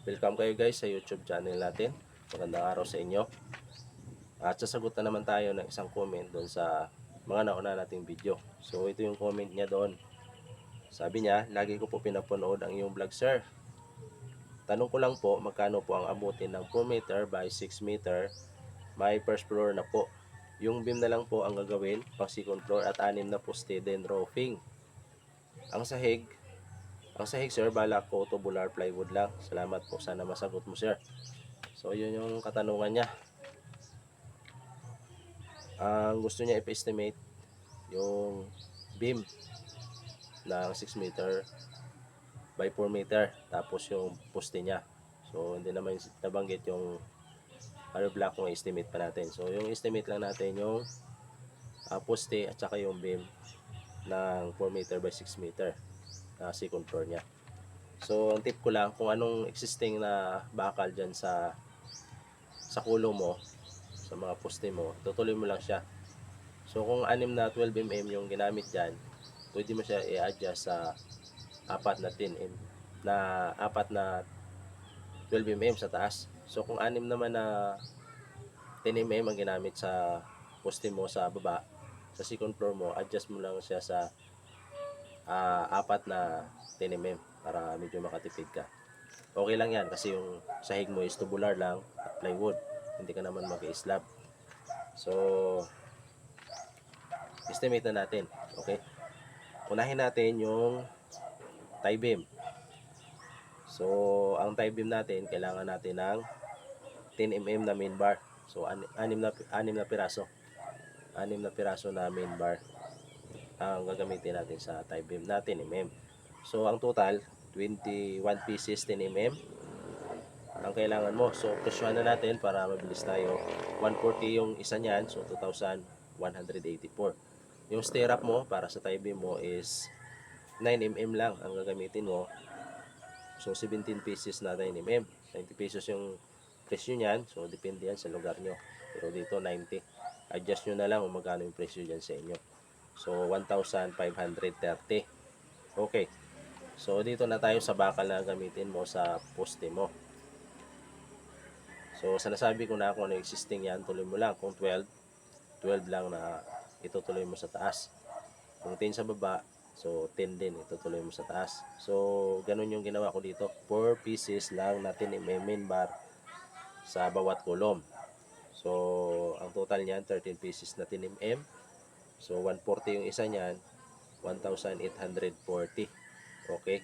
Welcome kayo guys sa YouTube channel natin. Magandang araw sa inyo. At sasagot na naman tayo ng isang comment doon sa mga nauna nating video. So ito yung comment niya doon. Sabi niya, lagi ko po pinapanood ang iyong vlog sir. Tanong ko lang po, magkano po ang abutin ng 4 meter by 6 meter? May first floor na po. Yung beam na lang po ang gagawin, pang second floor at 6 na poste then roofing. Ang sahig sir, balak ko tubular plywood lang. Salamat po, sana masagot mo sir. So yun yung katanungan niya. Ang gusto niya i-estimate yung beam ng 6 meter by 4 meter, tapos yung poste niya. So hindi naman nabanggit yung hollow block kung estimate pa natin. So yung estimate lang natin yung poste at saka yung beam ng 4 meter by 6 meter na second floor niya. So ang tip ko lang, kung anong existing na bakal dyan sa kulo mo, sa mga poste mo, tutuloy mo lang siya. So kung 6 na 12mm yung ginamit dyan, pwede mo siya i-adjust sa 4 na 10mm na 4 na 12mm sa taas. So kung 6 naman na 10mm ang ginamit sa poste mo sa baba, sa second floor mo, adjust mo lang siya sa 4 na 10mm para medyo makatipid ka. Okay lang yan kasi yung sahig mo is tubular lang at plywood, hindi ka naman mag-slab. So estimate na natin. Okay, unahin natin yung tie beam. So ang tie beam natin, kailangan natin ng 10mm na main bar. So 6 na piraso. 6 na piraso na main bar ang gagamitin natin sa tie beam na 10mm. So ang total 21 pieces 10mm ang kailangan mo. So presyohan na natin para mabilis tayo. 140 yung isa niyan, so 2,184. Yung stirrup mo para sa tie beam mo is 9mm lang ang gagamitin mo. So 17 pieces na 9mm. 90 pesos yung presyo niyan. So depende yan sa lugar nyo. Pero dito 90. Adjust nyo na lang kung magkano yung presyo dyan sa inyo. So 1,530. Okay. So dito na tayo sa bakal na gamitin mo sa poste mo. So sinasabi ko na kung ano existing yan, tuloy mo lang. Kung 12 lang na itutuloy mo sa taas. Kung 10 sa baba, so 10 din itutuloy mo sa taas. So ganun yung ginawa ko dito. 4 pieces lang na 10mm main bar sa bawat kolom. So ang total niyan 13 pieces na 10mm. So 140 yung isa niyan, 1,840. Okay.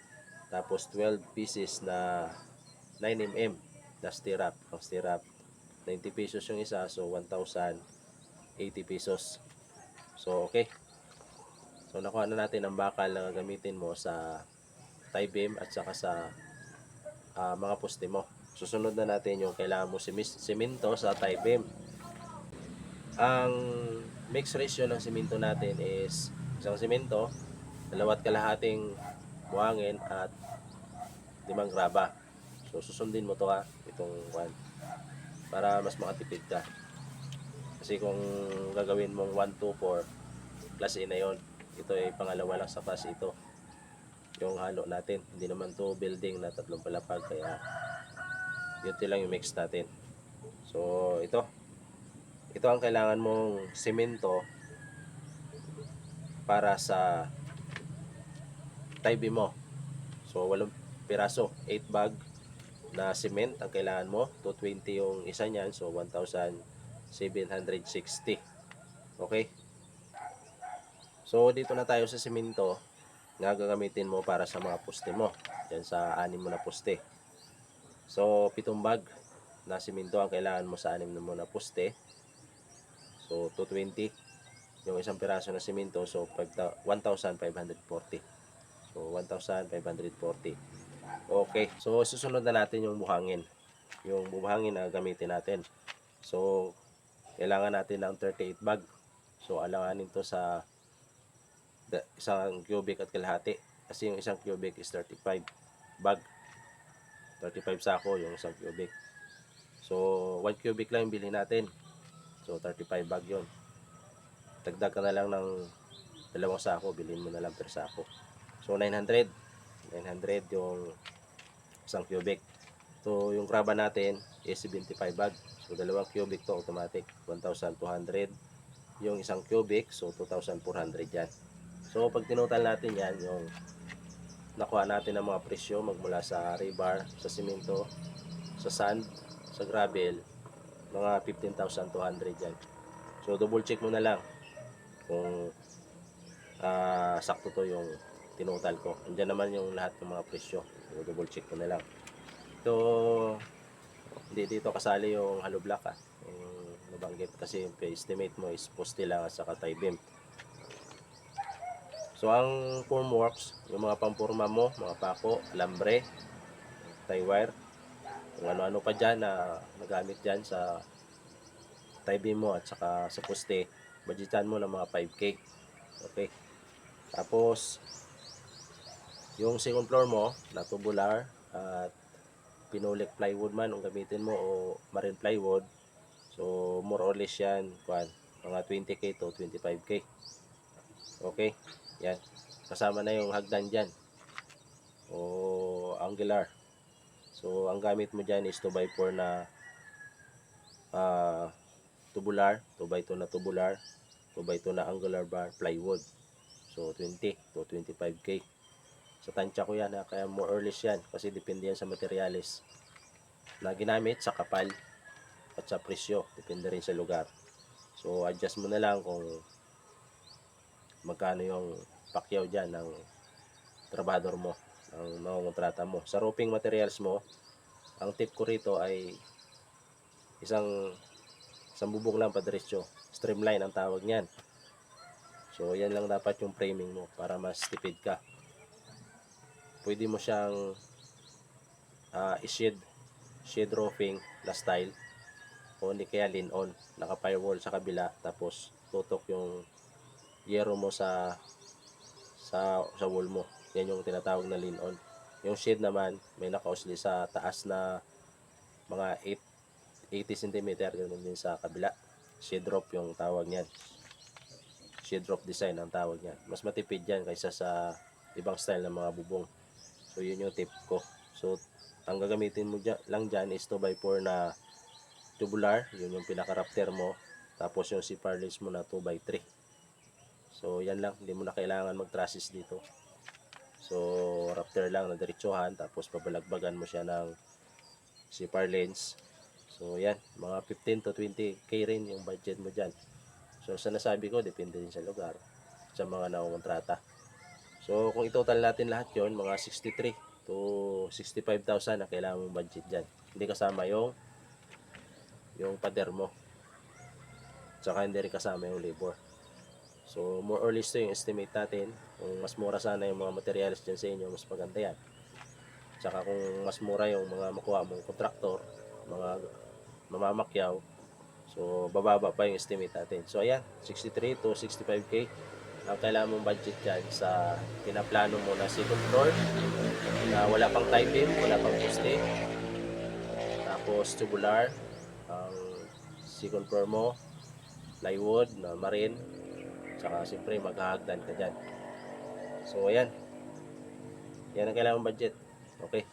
Tapos 12 pieces na 9mm na stirrup. Ang stirrup 90 pesos yung isa, so 1,080 pesos. So okay. So nakuha na natin ang bakal na gagamitin mo sa tie beam at saka sa mga poste mo. Susunod na natin yung kailangan mo simento sa tie beam. Ang mix ratio ng simento natin is isang simento, 2.5 buhangin at 5 graba. So susundin mo to itong one para mas makatipid ka. Kasi kung gagawin mong 1, 2, 4, class A na yon. Ito ay pangalawa lang sa class ito. Yung halo natin, hindi naman to building na 3 palapag, kaya yun lang yung mix natin. So ito ang kailangan mong semento para sa tie beam mo. So 8 piraso, 8 bag na cement ang kailangan mo. 220 yung isa niyan, so 1,760. Okay. So dito na tayo sa semento na gagamitin mo para sa mga poste mo. Diyan sa 6 mo na poste. So 7 bag na semento ang kailangan mo sa 6 mo na poste. So 220 yung isang piraso na semento, so 1,540. So 1,540. Okay. So susunod na natin yung buhangin. Yung buhangin na gamitin natin. So kailangan natin ng 38 bag. So alanganin to sa isang cubic at kalahati. Kasi yung isang cubic is 35 bag. 35 sako yung isang cubic. So 1 cubic lang yung bilhin natin. So 35 bag yun. Dagdag ka na lang ng 2 sako, bilhin mo na lang per sako. So 900 yung isang cubic. So, yung kraba natin is 75 bag. So, dalawang cubic to automatic, 1,200. Yung isang cubic, so 2,400 yan. So, pag tinutal natin yan, yung nakuha natin ang mga presyo magmula sa rebar, sa simento, sa sand, sa gravel, mga 15,200 yan. So, double check mo na lang kung sakto to yung tinutal ko. Andiyan naman yung lahat ng mga presyo. So, double check mo na lang. So, hindi dito kasali yung hollow block yung nabanggit kasi yung estimate mo is poste lang at saka tie beam. So, ang formworks, yung mga pampurma mo, mga pako, alambre, tie wire, kung ano-ano pa dyan na nagamit dyan sa tie beam mo at saka sa poste, budgetan mo ng mga 5K. Okay. Tapos, yung second floor mo, na tubular at pinulik plywood man ang gamitin mo o marine plywood, so more or less yan, mga 20K to 25K. Okay, yan. Kasama na yung hagdan dyan o angular. So, ang gamit mo dyan is 2x4 na tubular, 2x2 na tubular, 2x2 na angular bar, plywood. So, 20 to 25K. Sa tansya ko yan, kaya more or less yan kasi depende yan sa materials na ginamit, sa kapal at sa presyo, depende rin sa lugar. So, adjust mo na lang kung magkano yung pakyaw dyan ng trabador mo, ng mga kontrata mo. Sa roofing materials mo, ang tip ko rito ay isang bubong lang padiretso, streamline ang tawag niyan. So, yan lang dapat yung framing mo para mas tipid ka. Pwede mo siyang shade roofing na style o hindi kaya lean on, naka firewall sa kabila tapos tutok yung yero mo sa wall mo. Yan yung tinatawag na lean on. Yung shade naman may nakausli sa taas na mga 80 cm, ganun din sa kabila. Shade roof yung tawag niyan. Shade roof design ang tawag niyan. Mas matipid yan kaysa sa ibang style ng mga bubong. So, yun yung tip ko. So, ang gagamitin mo lang dyan is 2x4 na tubular. Yun yung pinaka-rafter mo. Tapos yung C-parlance mo na 2x3. So, yan lang. Hindi mo na kailangan mag-trusses dito. So, rafter lang na diretsuhan. Tapos, pabalagbagan mo siya ng C-parlance. So, yan. Mga 15 to 20K rin yung budget mo dyan. So, sa nasabi ko, depende rin sa lugar. Sa mga nakukontrata. So, kung itotal natin lahat yon, mga 63 to 65,000 na kailangan mong budget dyan. Hindi kasama yung pader mo. Tsaka hindi rin kasama yung labor. So, more or less to yung estimate natin. Kung mas mura sana yung mga materials dyan sa inyo, mas maganda yan. Tsaka kung mas mura yung mga makuha mong kontraktor, mga mamamakyaw, so bababa pa yung estimate natin. So, ayan, 63 to 65K ang kailangan mong budget dyan sa pinaplano mo na second floor na wala pang tie beam, wala pang poste, tapos tubular ang second floor mo, plywood na marine, saka siyempre maghahagdan ka dyan. So ayan, yan ang kailangan mong budget. Okay.